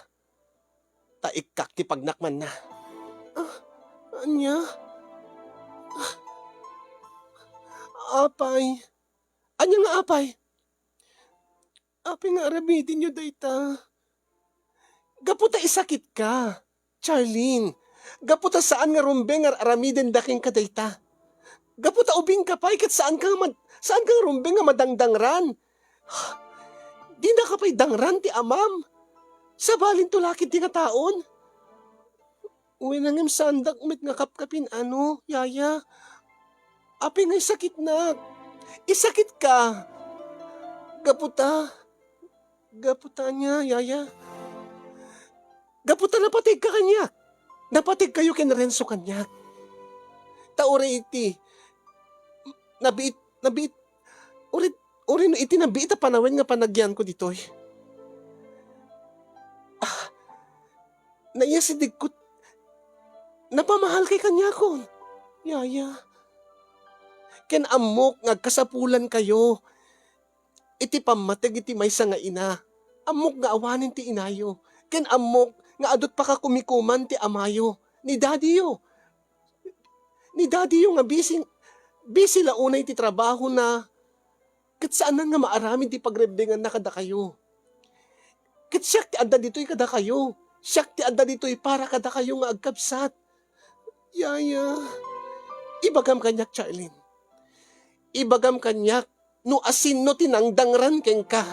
Ta ikak ti pagnakman na. Anya? Apay. Anya nga apay? Apay nga aramidin nyo dayta. Gaputa isakit ka. Charlene. Gaputa saan nga rumbe nga aramidin daking kadayta. Gaputa ubing ka pay kat saan ka rumbe nga madangdangran. Di na ka pa'y dangran ti amam. Sa balin tulakid ti nga taon. Uwi nangim sandak umit nga kapkapin yaya. Api nga'y sakit na. Isakit ka. Gaputa. Gaputa niya, yaya. Gaputa napatig ka kanya. Napatig kayo ken Renzo kanya. Taore iti. Nabiit. Uri no iti nabiit a panawen nga panagyan ko ditoy. Naiyasidig ko. Napamahal kay kanya kon. Yaya. Ken amok nga kasapulan kayo. Iti pamatig iti maysa nga ina. Amok nga awanin ti inayo. Ken amok nga adot pa ka kumikuman ti amayo. Ni daddy yo nga busy la unay ti trabaho na. Kat saan nga maaramid ti pagrebdengan na kada kayo. Kat siyak ti adda dito'y kada kayo. Siyak ti adda dito'y para kada kayo nga agkabsat. Yaya. Ibagam kanyak, Charlene. Ibagam kanyak no asin no tinangdangran keng ka.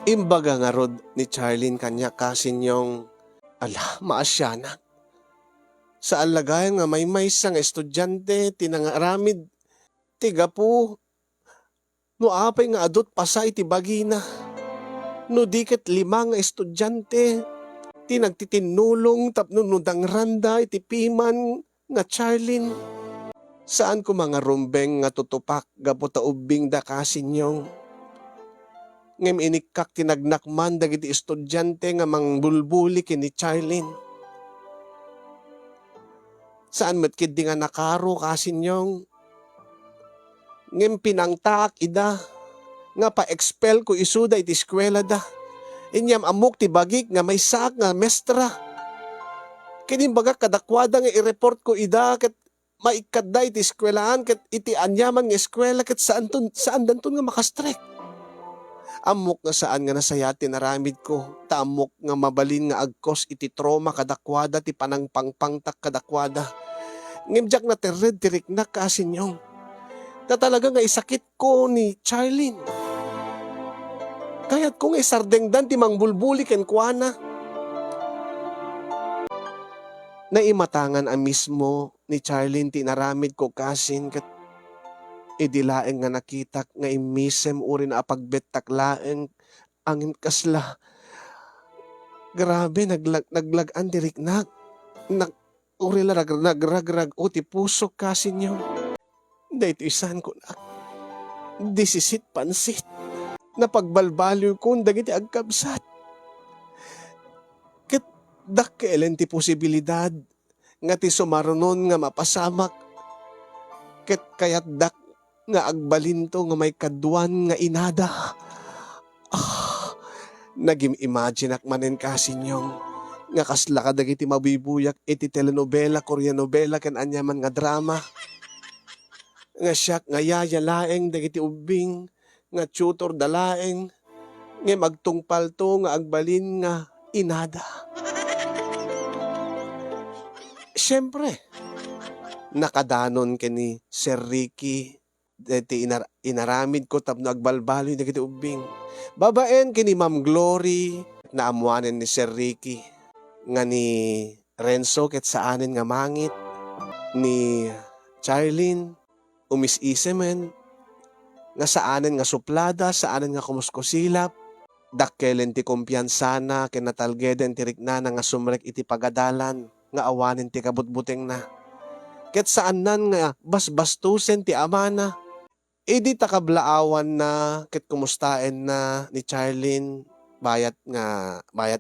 Imbaga nga rod ni Charlene kanyak kasin yung maasyanak. Sa alagayan nga may maysa nga estudyante tinangaramid tiga po no apay nga adot pasay ti bagina. No diket 5 nga estudyante tinagtitinulong tapno no dangranda iti piman nga Charlene. Saan ko mga rumbeng nga tutupak gaputa ubing da kasinyong. Ngem inikak tinagnakman dagiti estudyante nga mangbulbuli kini Charlene. Saan matkid di nga nakaro kasinyong. Ngem pinangtaak ida. Nga pa-expel ko isuda iti eskwela da. Inyam amok ti bagik nga may saak nga mestra. Kinimbaga kadakwada nga i-report ko ida kat maikadda iti eskwelaan kat iti anyaman nga eskwela kat saan danton nga makastrek. Amok nga saan nga nasayati naramid ko. Ta amok nga mabalin nga agkos iti trauma kadakwada ti panangpangpangtak kadakwada. Ngimjak na tered tirik na kasinyong. Ta talaga nga isakit ko ni Charlene. Kaya't kung isardengdan ti mangbulbuli ken kuana. Naimatangan ang mismo ni Charlene tinaramid ko kasin kat idilaeng nga nakitak nga imisem uri na apagbetak-laeng ang kasla. Grabe naglagan diriknak. Uri la nagragrag o ti pusok kasin nyo. Dahito isan ko na. Disisit pansit. Napagbalbalyo ko dagiti agkabsat. Ket dakkelen ti posibilidad nga ti sumarunon nga mapasamak. Ket kayat dak nga agbalinto nga may kaduan nga inada. Nagim-imagine manen kasinyong nga kasla ka dagiti mabibuyak iti telenovela, Koreanovela ken anyaman nga drama. Nga siyak nga yaya laeng dagiti ubing nga tutor dalaeng nga magtungpalto nga agbalin nga inada. Siyempre, nakadanon kini Sir Ricky deti inaramid ko tapno agbalbaloy dagiti ubing. Babaen kini Ma'am Glory na amuanen ni Sir Ricky nga ni Renzo ket saanen nga mangit ni Charlene umis-isemen nga saanen nga suplada saanen nga kumuskusilap dakkelen ti kumpiyansana ken natalgeden ti riknana nga sumrek iti pagadalan nga awanen ti kabutbuteng na ket saanan nga basbastusen ti amana Idi ta kablaawan na ket kumustaen na ni Charlene bayat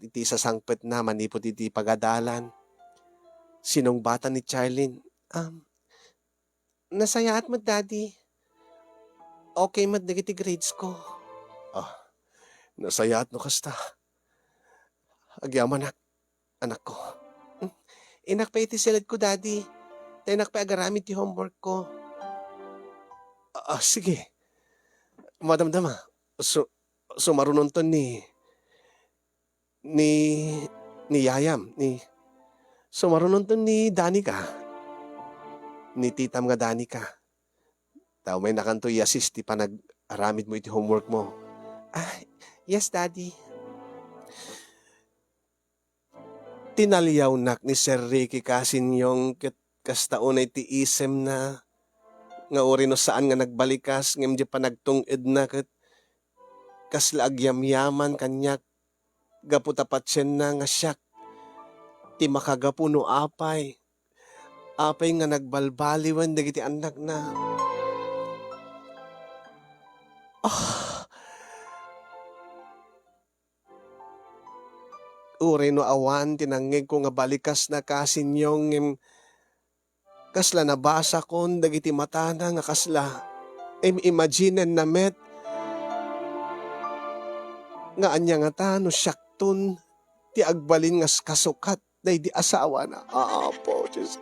iti sasangpet na manipod iti pagadalan. Sinungbatan ni Charlene, nasayaat mo daddy. Okay mat dagiti grades ko. Ah, nasayaat no kasta. Agyaman anak ko. "Hmm, Inak pa iti silid ko daddy. Inak pa agaramid ti homework ko. Sige. Madamdama. So marunong to ni ni Yayam, so marunong to ni Danica, ni titam nga Danica. Tao may nakanto i-assist ti panag-aramid mo iti homework mo. Yes daddy. Tinaliyaw nak ni Sir Ricky kasin yung kastaunay ti isem na nga uri no saan nga nagbalikas ngem di pa nagtungid na ket kasla agyamyaman kanyak gapu tapatsen na nga siyak ti makagapu no apay nga nagbalbaliwan dagiti anak na. Uri no awan tinangig ko nga balikas na kasin yung kasla nabasa kon dagiti matana nga kasla imaginen na met nga anya nga ta no syakton ti agbalin nga kasukat day di asawa na. Po, Diyos.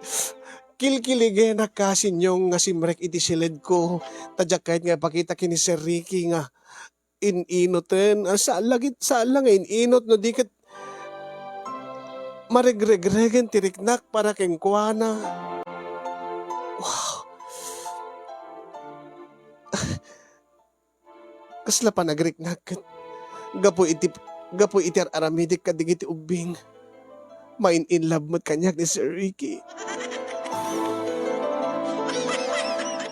Kilkilige na kasin yung nga simrek iti silid ko. Tadyak kahit nga pakita kini Sir Ricky nga ininoten. Saan lang inot no di ket maregregregen tiriknak para keng kuana. Wow. Kasla pa nagriknak ket gapo iti aramidik kadigiti ubing. Main in love mo't kanyak ni Sir Ricky.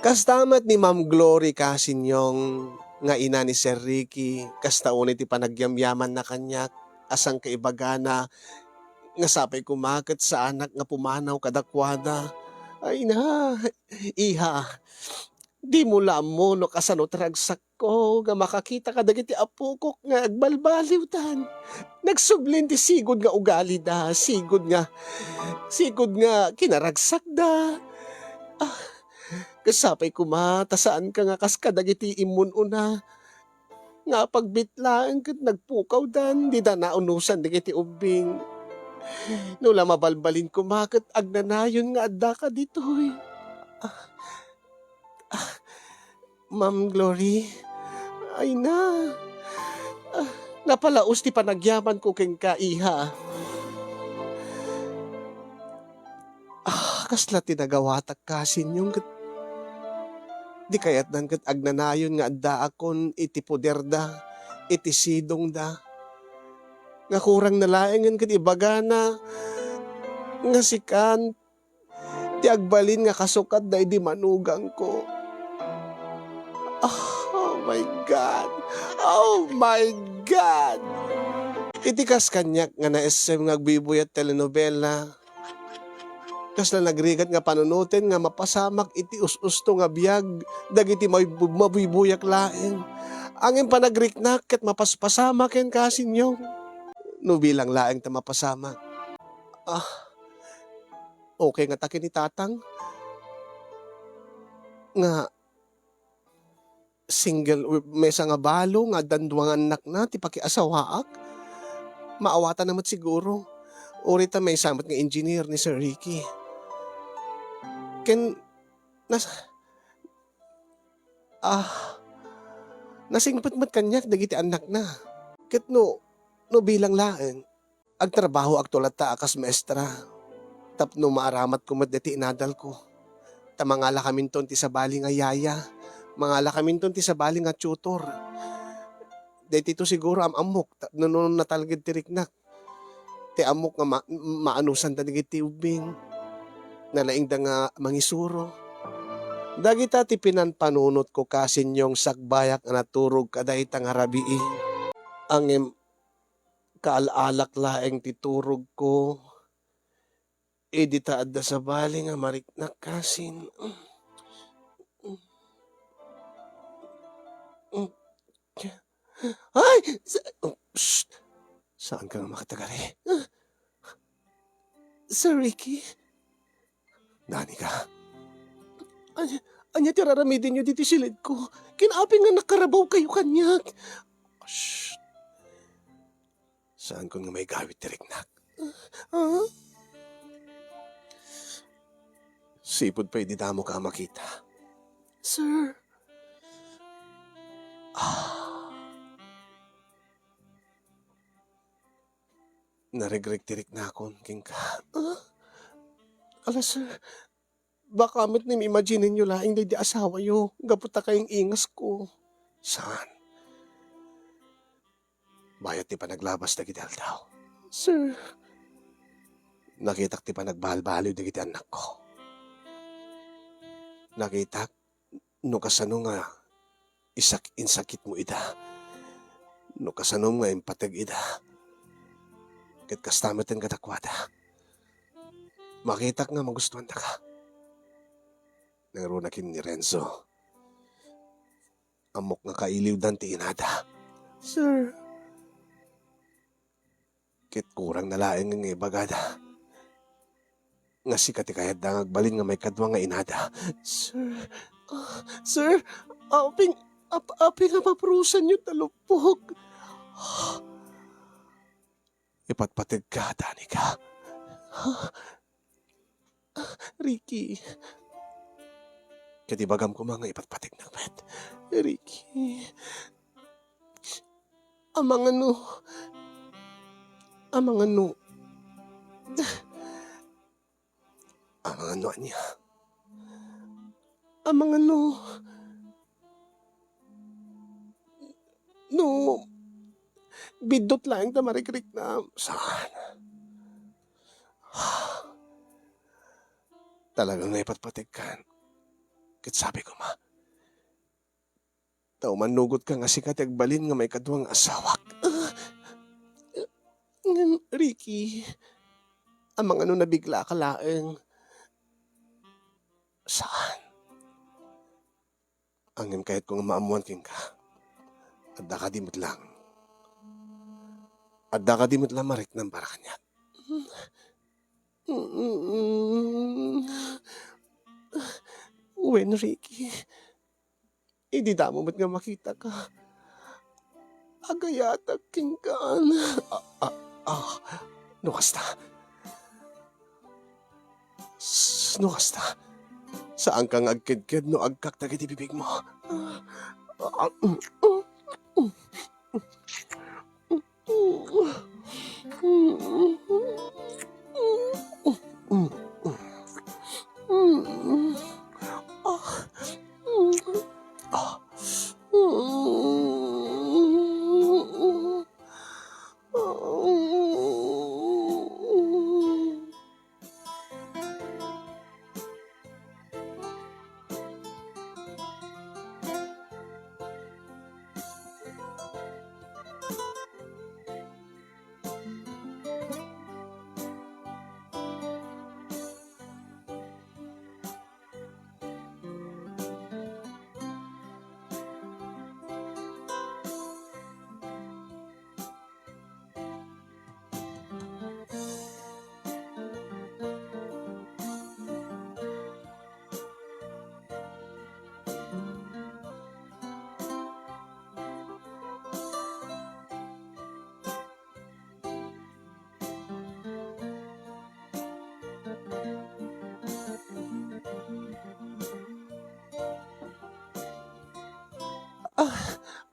Kastamat ni Ma'am Glory kasin yung nga ina ni Sir Ricky. Kastaon iti panagyamyaman na kanyak. Asang kaibagana nga sapay kumaket sa anak nga pumanaw kadakwada. Ay na, iha. Di mo mo no kasano tragsak ko nga makakita ka dagiti apukok nga agbalbaliw tan. Nagsublin ti sigod nga ugali da, sigod nga kinaragsak da. Kasapay kumatasaan ka nga kas kadagiti imun una. Nga pagbitlaan ket nagpukaw dan, di da naunusan dagiti ubing. Nula mabalbalin kumaket agnanayon nga adda ka ditoy. Ma'am Glory, ay na. Napalaos ti panagyaman ko keng kaiha. Kasla tinagawatak kasin yung di kayat nan ket agnanayon nga adda akon iti poder da, iti sidong da. Nga kurang nalaengen ket ibagana nga sikan ti agbalin nga kasukat da di manugang ko. Oh my God! Oh my God! Itikas kanyak nga na-SM nga agbibuyat telenovela. Kasla nagrigat nga panunutin nga mapasamak iti us-usto nga biyag dagiti mabubuyak laeng. Angin pa nagriknak ket mapaspasamak ken kasin yung no bilang laeng ta mapasamak. Okay nga takin ni tatang nga single mesa nga balo nga danduang anak na ti pakiasawaak. Maawatan naman siguro. Uri ta may samot nga engineer ni Sir Ricky. Ken nasingpet kanyak dagiti anak na. Ket no bilang laeng agtrabaho aktulat ta akas maestra. Tapno maaramat ko deti inadal ko. Tamangala kaminton ti sabali nga yaya. Mangala kaminton ti sabali nga tutor. Deti to siguro amok nonon natalgid ti riknak. Ti amok nga maanusan ta ti ubing. Nalaing da nga mangisuro. Dagita ti pinanpanunot ko kasin yung sakbayak na naturog kaday tang harabii. Ang kaalaalak laeng ti turog ko. Di taad da sa bali nga mariknak kasin. Ay! Shh! Saan ka nga makatagali? Sir Ricky? Nani ka? Anya ti raramidin nyo diti silid ko. Kinaapi nga nakarabaw kayo kanyak. Shh! Saan ko nga may gawit tiriknak? Ha? Sipod pa di damo ka makita. Sir. Naregret tirik na akon, king ka. Ala sir, baka amit nim imagine nyo laing di asawa yo. Gaputa kayong ingas ko. Saan? Bayat ti pa naglabas na gidal daw. Sir. Nakitak ti pa nagbahal-bahaliw na giti anak ko. Nakitak, no kasano nga, insakit mo ida. No kasano nga impatag ida. Ket kastameten katakwada. Makitak nga magustuhan na ka. Nangarunakin ni Renzo. Amok nga kailiw danti inada. Sir. Ket kurang nalaeng nga ibagada. Nga si katikayad na ngagbalin nga may kadwa nga inada. Sir. Sir. Aping nga paprusan nyo talupok. Ipatpatig ka, Danica. Ricky. Katibagam ko mga ipatpatig ng met. Ricky. Amang ano. Amang ano niya. Amang ano. No. Bidot lang tamarikrik na. Saan? Talagang naipatpatigkan. Kit sabi ko ma. Tao manugot ka nga si katagbalin nga may kadwang asawak. Ricky. Amang ano nabigla ka laeng. Saan? Angin kahit kung maamuan king ka. Adda ka dimot lang. Adda ka dimot lang marik ng barakanyat. When, Ricky? Hindi damo ba't nga makita ka? Agayatag king kaan. Nukasta. Nukasta. Saan kang agkid-kid no agkak na bibig mo?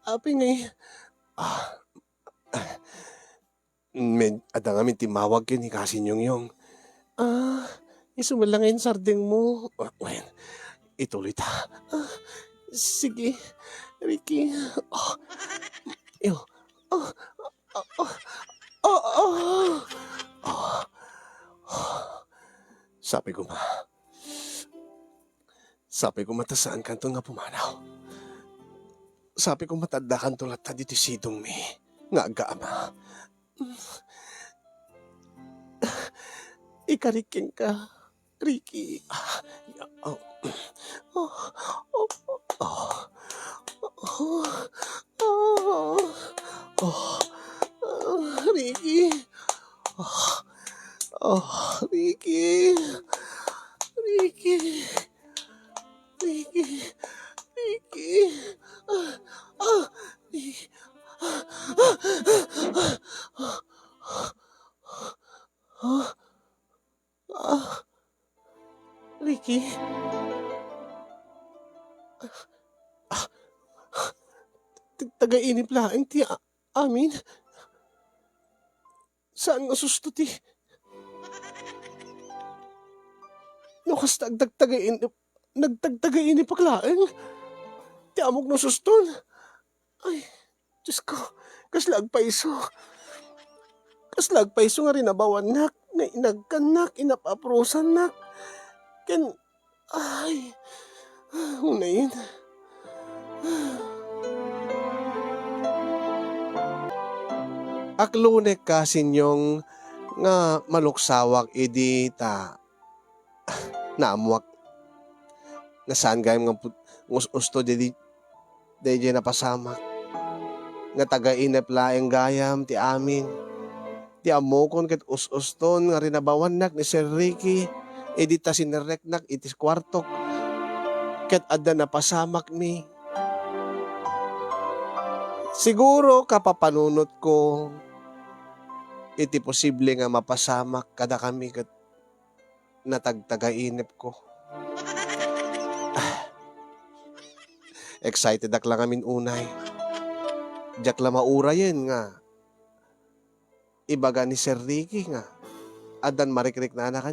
Api ngay. Ada nga min timawag kin ikasin yung. Isumalangin sarding mo. Well, ituloy ta. Sige, Ricky. Sabi ko ma. Sabi ko matasaan kanto nga pumanaw. Sabi ko matadakan tulat ta dito sidong mi. Nga aga-ama. Ikariking ka, Ricky. Oh, oh, oh, Ricky. Oh, Ricky. Ricky. Ricky. Ricky. Ah, ah, Ricky. Ah, ah, Ricky. Taga-inip laing ti amin. Saan nga susto ti? No kas nagtagtaga-inip. Nagtagtaga-inip paglaeng. Ti amok no suston. Ay, Diyos ko. Kaslag paiso. Kaslag paiso nga rin nabawan nak. Na inagkanak, inapaprosan nak. Ken, ay, unayin. Aklunek kasinyong nga maluksawak idi ta naamuak nga saan gayam nga usto di napasamak nga taga-inep laeng gayam ti amin ti amokon ket us-uston nga rinabawan nak ni Sir Ricky idi ta sinerek nak itis kwartok ket adda napasamak mi siguro kapapanunot ko iti posible nga mapasamak kada kami ket natagtaga-inip ko. Excited ak lang amin unay. Diyak la maura yen nga. Ibaga ni Sir Ricky nga. Adan marikrik na anak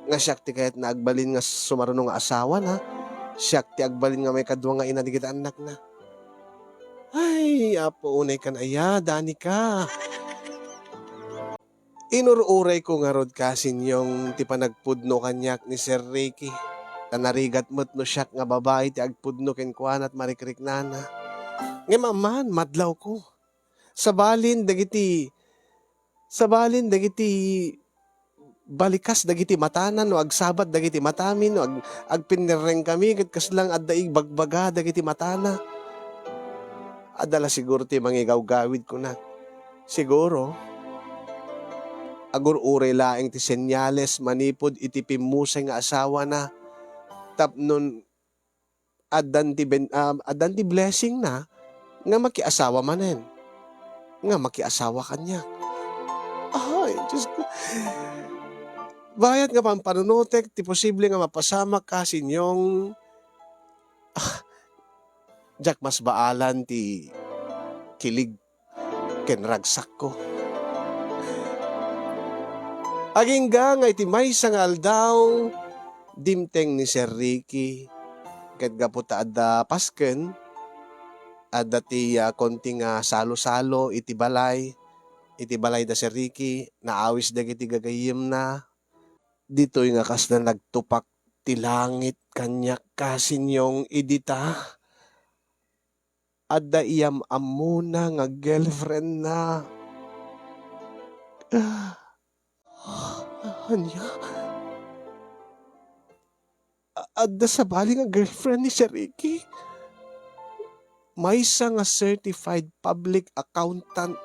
nga siyak ti kahit na agbalin nga sumaruno nga asawa na. Siyak ti agbalin nga may kadwa nga ina di kita anak na. Ay, apo unay kan aya, dani ka. Inururay ko nga rod kasin yung ti panagpudno kanyak ni Sir Ricky. Tanarigat mo't no siyak nga babae ti agpudno ken kuan at marikrik nana. Nga maman, madlaw ko. Sabalin dagiti balikas dagiti matanan no agsabat dagiti matamin no agpinireng kami ket kaslang addaig bagbaga dagiti matana. Adala siguro ti mangigaw-gawid ko na. Siguro agur-uray laeng ti senyales manipod iti pimusay nga asawa na tapnon adan ti blessing na nga makiasawa manen nga makiasawa kanya. Ay, Diyos ko. Bayat nga pampanunutek ti posible nga mapasamak kasin yung jak mas baalan ti kilig ken ragsak ko. Agingga nga iti maysa nga aldaw dimteng ni Sir Ricky ket gaputa adda pasken adda ti konting salo-salo iti balay da Sir Ricky naawis dagiti gagayem na ditoy nga kas na nagtupak ti langit kanyak kasinyong idita adda iyam amuna nga girlfriend na. Anya? Adda sa bali nga girlfriend ni Sir Ricky. Maysa nga certified public accountant.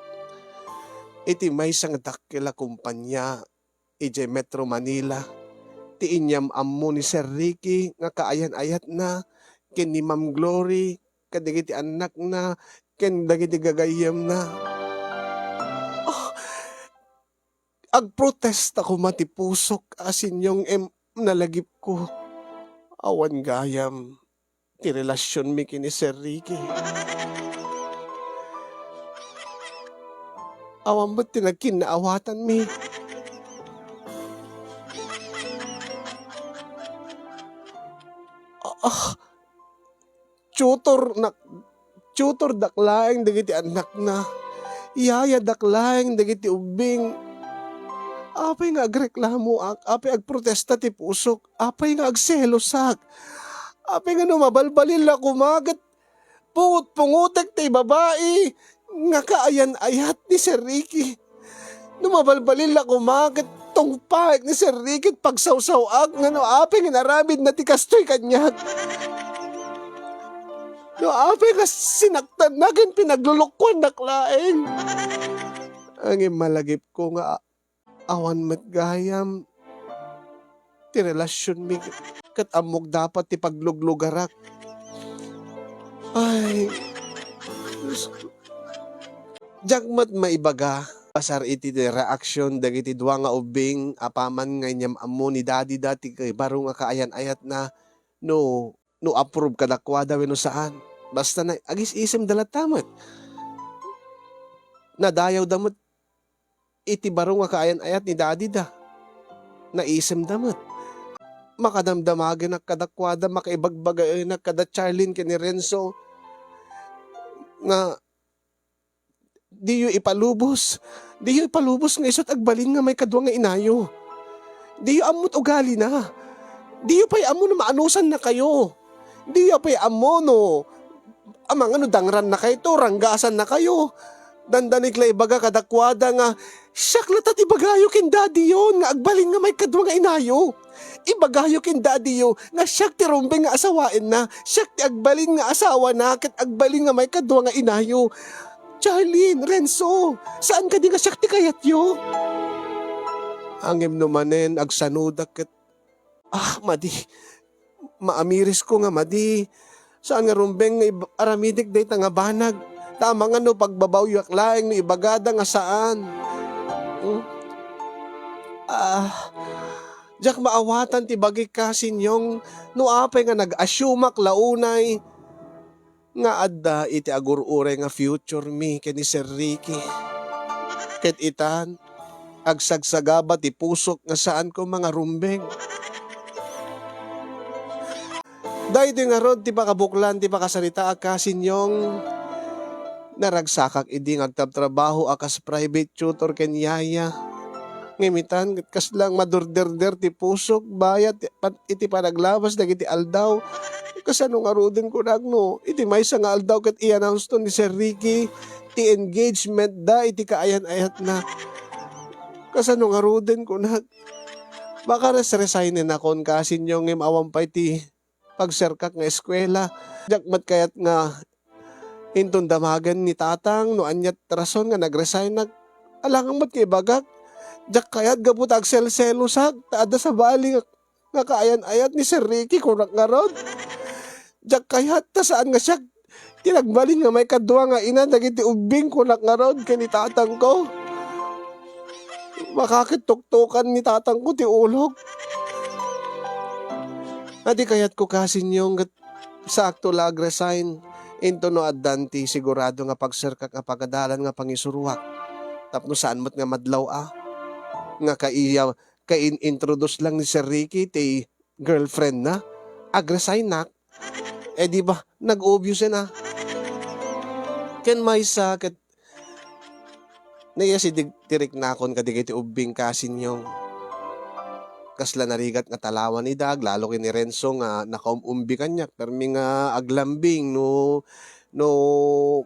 Iti maysa nga dakila kumpanya iti Metro Manila. Ti inyam ammo ni Sir Ricky nga kaayan-ayat na ken ni Ma'am Glory kadagiti anak na ken dagiti gagayem na. Agprotesta ko matipusok asin yung nalagip ko. Awan gayam, ti relasyon mi kini Sir Ricky. Awan ba't tinagkinaawatan mi? Tutor daklaeng dagiti anak na. Iyaya daklaeng dagiti ubing. Apay nga agreklamo ak, apay agprotesta ti pusok, apay nga agselosak, apay nga numabalbalin la kumagat, pungutek ti babae, nga kaayan-ayat ni Sir Ricky. Numabalbalin la kumagat, tong paik ni Sir Ricky, pagsawsaw ak, nga no apay nga naramid na ti kastoy kanyak. No apay nga sinaktan nakin pinaglulukwan naklaeng. Ang imalagip ko nga awan met gayam ti relasyon mi ket amok dapat ti pagluglugarak. Ay, Diyos ko. Jagmat maibaga pasar iti ti reaksyon dagiti dua nga ubing apaman nga inyam ammo ni daddy dati kay baro nga kaayan-ayat na no approve kadakwada wenno saan. Basta na agis isem dalat tamat. Nadayaw damot iti baro nga kaayan-ayat ni daddy da. Naisem damot. Makadamdamagan na kadakwada makaibagbagay na kada Charlene ken ni Renzo nga di yu ipalubos. Di yu ipalubos nga isot agbalin nga may kadwa nga inayo. Di yu ammot ugali na. Di yu pa'y amo no maanusan na kayo. Di yu pa'y amo no amang ano dangran na kayo to, ranggasan na kayo. Dandanig la ibaga kadakwada nga siyak latat ibagayo kin daddy yon nga agbalin nga may kadwa nga inayo. Ibagayo kin daddy yo nga siyak ti rumbeng nga asawain na, siyak ti agbalin nga asawa na ket agbalin nga may kadwa nga inayo. Charlene, Renzo, saan ka di nga siyak ti kayat yo? Angem no manen agsanudak ket madi, maamiris ko nga madi. Saan nga rumbeng nga aramidik day nga banag. Tama nga no pagbabaw yak laeng no ibagada nga saan. Diyak maawatan ti bagay kasinyong no apay nga nag-asyumak launay nga adda iti agurure nga future mi ken ni Sir Ricky. Ket itan agsagsagaba ti pusok nga saan ko mga rumbeng. Dahil nga rod ti pakabuklan ti pakasarita kasinyong naragsakak idi ngagtabtrabaho akas private tutor ken yaya. Ngimitan kas lang madurderder ti pusok bayat iti panaglawas dagiti aldaw. Kasano nga rodin ko nagno iti maysa nga aldaw ket i-announce to ni Sir Ricky ti engagement da iti kaayan-ayat na. Kasano nga rodin ko nag baka resignin akon kasinyo ngem awampay ti pagserkak nga eskwela. Jakmat kayat nga inton damagan ni tatang no anyat rason nga nagresign nag alangan mat kay bagak. Jak kayat gabut agsel-selusag taada sa bali nga kaayan-ayat ni Sir Ricky kunak nga rod. Jak kayat ta saan nga siya tinagbalin nga may kadwa nga ina dagiti ubing kunak nga rod ken ni tatang ko. Makakituktukan ni tatang ko ti ulog. Adi kayat ko kasinyong sakto lag resign into no addanti sigurado nga pagserkak nga pagadalan nga pangisuruak. Tapno saan mo't nga madlaw nga kain-introduce lang ni Sir Ricky ti girlfriend na agresign na di ba nag-obvious na ken maysa ket naya si tirik nakon kadigiti ubing kasinyong kasla narigat nga talawan ni Dag lalo ken ni Renzo nga nakaumumbi kanyak permi nga aglambing no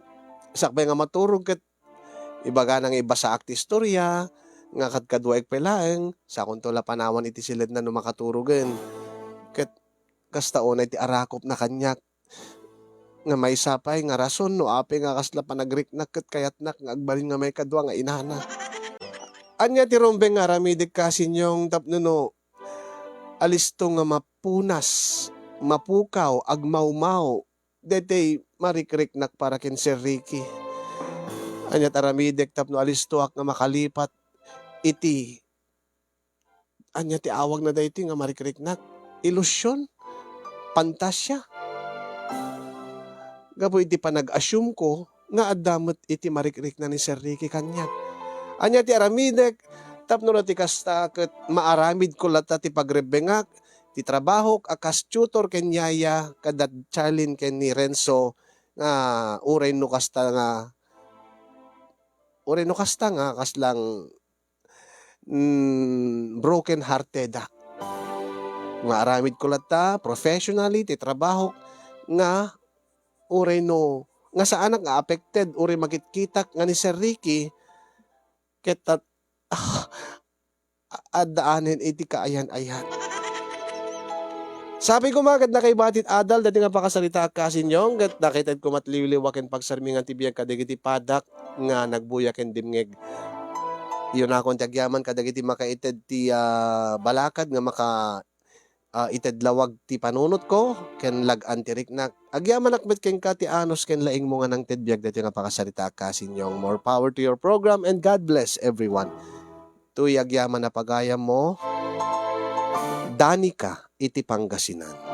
sakbay nga maturog ket ibaga nang iba sa akti istorya nga kadkadwaig pelaeng sa kuntola panawan iti silid na no makaturugen ket kastaon iti arakop na kanyak nga may sapay nga rason no apay nga kasla panagriknak ket kayatnak nga agbalin nga may kadwa nga inana. Anya ti rumbeng nga ramidik kasinyong tapno no alisto nga mapunas mapukaw agmawmaw detay marikriknak para ken Sir Ricky. Anya taramidek tapno alistoak nga makalipat iti anya ti awag na dayti nga marikriknak ilusyon pantasya gapo iti panag-assume ko nga addamot iti marikrikrik na ni Sir Ricky kanyak. Anya ti aramidek tapno na ti kasta ket maaramid ko lata ti pagrebengak ti trabaho akas tutor ken yaya kadat Charlene ken ni Renzo nga uray no kasta nga kaslang broken hearted nga aramid ko lata professionally ti trabaho nga uray no nga sa anak nga affected uray makitkitak nga ni Sir Ricky ket addaanen iti kaayan-ayan. Sabi ko magad na kay batit adal dati nga pakasalita kasin yung gat nakitad ko matliwliwakin pagsarmingan tibiyag kadagiti padak nga nagbuyaken dimngeg. Iyon akong tagyaman kadagiti makaited ti balakad nga maka itadlawag ti panunot ko ken lag-an ti riknak. Agyaman akmet ken ka ti anos ken laing mo nga nang tedbiag dati nga pakasalita kasin yung more power to your program and God bless everyone. Tuy agyaman na pagayam mo Danica iti Pangasinan.